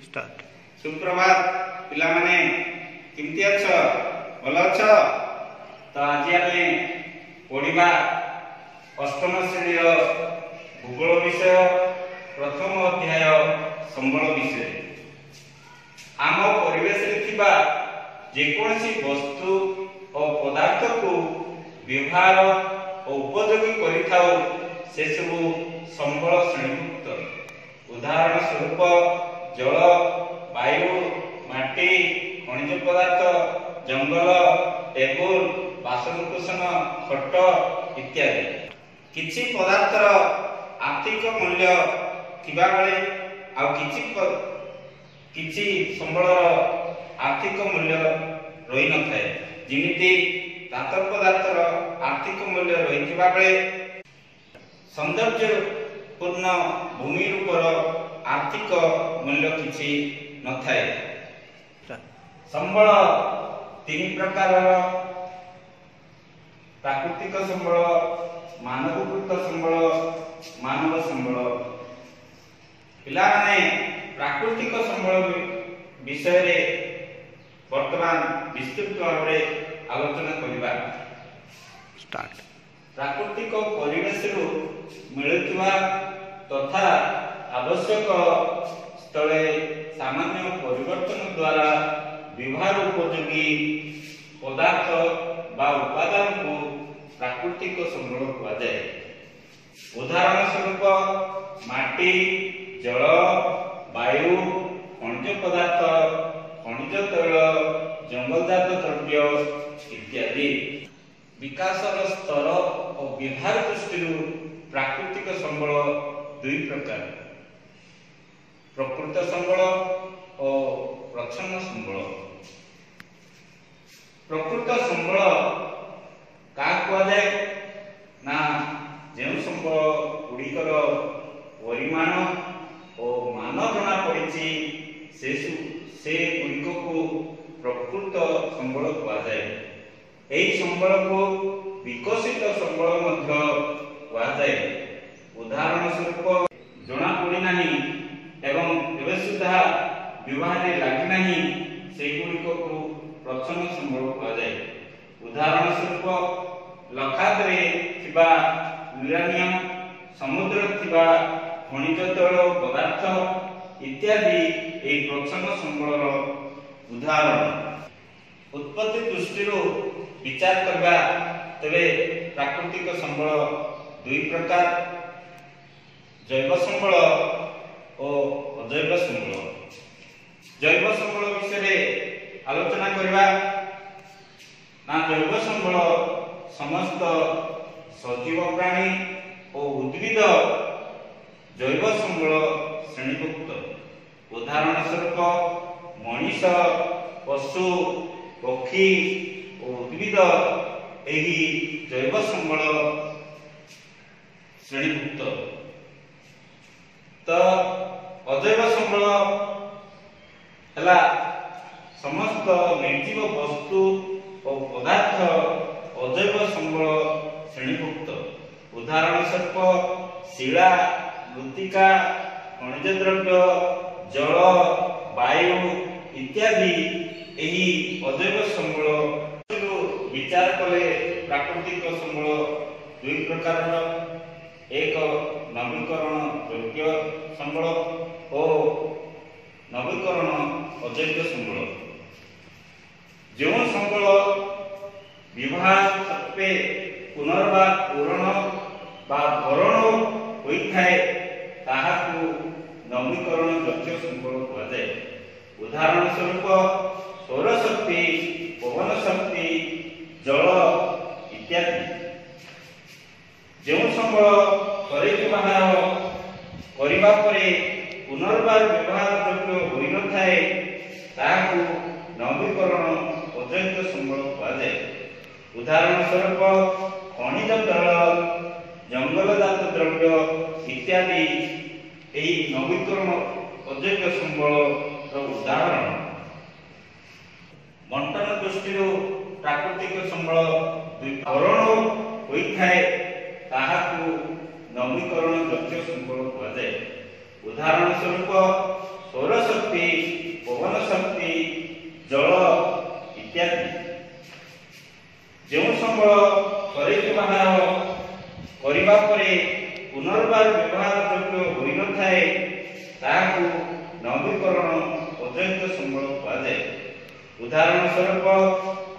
Start. सुप्रभात पिला माने केमती अछ भल अछ तो आज आमे पढ़िबा अष्टम श्रेणी भूगोल विषय प्रथम अध्याय संबल विषय। आम परिवेश रे थिबा जेकोसी वस्तु और पदार्थ को व्यवहार और उपयोगी करिथाउ से सब संबल श्रेणीभुक्त। उदाहरण स्वरूप जल, वायु, माटी, खनिज पदार्थ, जंगल, टेबुल, बासनकुसन, खट इत्यादि। किछि पदार्थर आर्थिक मूल्य थिबा बेले आ किछि संबलर आर्थिक मूल्य रही न थाए। जिमिति धातु पदार्थर आर्थिक मूल्य रही थिबा बेले सौंदर्यपूर्ण भूमि रूपर आर्थिक मूल्य किछि न थाए। संबल तीन प्रकार: प्राकृतिक संबल, मानवकृत संबल, मानव संबल। पिला माने प्राकृतिक संबल विषय रे वर्तमान विस्तृत भाव में आलोचना करिबा। स्टार्ट। प्राकृतिक परिवेश रु मिलुवा तथा आवश्यक स्थले सामान्य परिवर्तन द्वारा व्यवहार उपयोगी पदार्थ बा उपादान को प्राकृतिक संबल कहा जाए। उदाहरण स्वरूप माटी, जल, वायु, खनिज पदार्थ, खनिज तैल, जंगलजात द्रव्य इत्यादि। विकासर स्तर और व्यवहार दृष्टि प्राकृतिक संबल दुई प्रकार: प्रकृत संबल और प्रच्छन्न संबल। प्रकृत संबल का कहा जाए ना जो संबल गुड़िकर परिमाण और मान जना पड़ी से गुड़िक को प्रकृत संबल कहा जाए। यही संबल को विकसित संबल मध्य कहा जाए। उदाहरण स्वरूप जना पड़ी नहीं एवं एवं सुधा व्यवहार लगी नहीं से गुड़िक को प्रच्छन्न संबल कहा जाए। उदाहरण स्वरूप लखादरे थिबा यूरेनियम, समुद्र थिबा खनिज तैल पदार्थ इत्यादि ए प्रच्छन्न संबलर उदाहरण। उत्पत्ति दृष्टि विचार करबा तबे प्राकृतिक संबल दुई प्रकार: जैव संबल और अजैव संबल। जैव संबल विषय आलोचना करबा ना जैव संबल समस्त सजीव प्राणी और उद्भिद जैव संबल श्रेणीभुक्त। उदाहरण स्वरूप मनीष, पशु, पक्षी और उद्भिद एही जैव संबल श्रेणीभुक्त। तो अजैव संबल हला समस्त निर्जीव वस्तु और पदार्थ अजैव संबल श्रेणीभुक्त। उदाहरण स्वरूप शिला, मृत्तिका, खनिज द्रव्य, जल, वायु इत्यादि एही अजैव संबल। विचार कले प्राकृतिक संबल दुई प्रकार: एक नवीकरण योग्य संबल और नवीकरण अजैव संबल। जो संबल व्यवहार सत्वे पुनर्बार पूरण बा भरण होइथाए ताहाकु नवीकरण योग्य संबल कहा जाए। उदाहरण स्वरूप सौर शक्ति, पवन शक्ति, जल इत्यादि। जो संबल थरे व्यवहार करबा परे पुनर्बार व्यवहार योग्य होई न थाए ताहाकु नवीकरण अजैव संबल कहा जाए। उदाहरण स्वरूप खनिज तैल, जंगलजात द्रव्य इत्यादि एही नवीकरण अजैव संबल उदाहरण। बंटन दृष्टि प्राकृतिक संबल दुई भरण होइथाए ताहाकु नवीकरण योग्य संबल कहा जाए। उदाहरण स्वरूप सौर शक्ति ନବୀକରଣ ଅଜୈବ ସମ୍ବଳ କୁହାଯାଏ। ଉଦାହରଣ ସ୍ୱରୂପ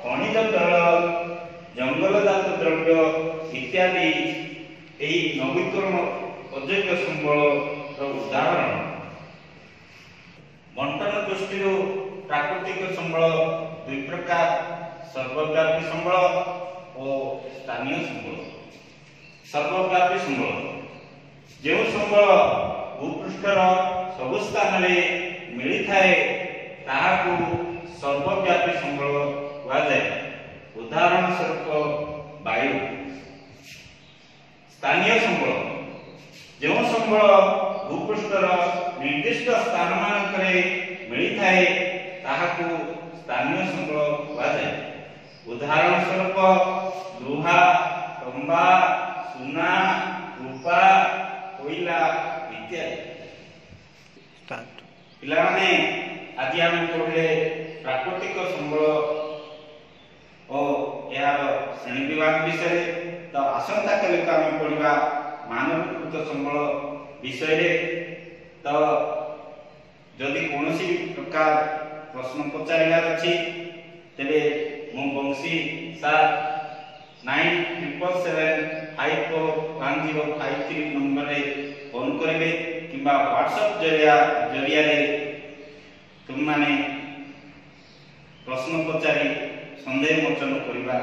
ଖଣିଜ ତୈଳ, ଜଙ୍ଗଲଜାତ ଦ୍ରବ୍ୟ ଇତ୍ୟାଦି ଏହି ନବୀକରଣ ଅଜୈବ ସମ୍ବଳର ଉଦାହରଣ। ବଣ୍ଟନ ଦୃଷ୍ଟିରୁ ପ୍ରାକୃତିକ ସମ୍ବଳ ଦୁଇ ପ୍ରକାର, ସର୍ବବ୍ୟାପୀ ସମ୍ବଳ ଓ ସ୍ଥାନୀୟ ସମ୍ବଳ। ସର୍ବବ୍ୟାପୀ ସମ୍ବଳ ଯେଉଁ ସମ୍ବଳ ଭୂପୃଷ୍ଠର ସବୁ ସ୍ଥାନରେ ମିଳିଥାଏ ତାହାକୁ ସର୍ବବ୍ୟାପୀ ସମ୍ବଳ କୁହାଯାଏ। ଉଦାହରଣ ସ୍ୱରୂପ ବାୟୁ। ସ୍ଥାନୀୟ ସମ୍ବଳ ଯେଉଁ ସମ୍ବଳ ଭୂପୃଷ୍ଠର ନିର୍ଦ୍ଦିଷ୍ଟ ସ୍ଥାନମାନଙ୍କରେ ମିଳିଥାଏ ତାହାକୁ ସ୍ଥାନୀୟ ସମ୍ବଳ କୁହାଯାଏ। ଉଦାହରଣ ସ୍ୱରୂପ ଲୁହା, ତମ୍ବା, ସୁନା, ରୂପା, କୋଇଲା ଇତ୍ୟାଦି। Start. ପିଲାମାନେ ଆଜି ଆମେ ପଢ଼ିଲେ ପ୍ରାକୃତିକ ସମ୍ବଳ ଓ ଏହାର ଶ୍ରେଣୀ ବିଭାଗ ବିଷୟରେ। ତ ଆସନ୍ତାକାଲିକୁ ଆମେ ପଢ଼ିବା ମାନବୀକୃତ ସମ୍ବଳ ବିଷୟରେ। ତ ଯଦି କୌଣସି ପ୍ରକାର ପ୍ରଶ୍ନ ପଚାରିବାର ଅଛି ତେବେ ମୁଁ ବଂଶୀ ସାର୍ 9777541053 ନମ୍ବରରେ ଫୋନ କରିବେ କିମ୍ବା ହ୍ୱାଟ୍ସଆପ୍ ଜରିଆରେ ତୁମମାନେ ପ୍ରଶ୍ନ ପଚାରି ସନ୍ଦେହ ମୋଚନ କରିବା।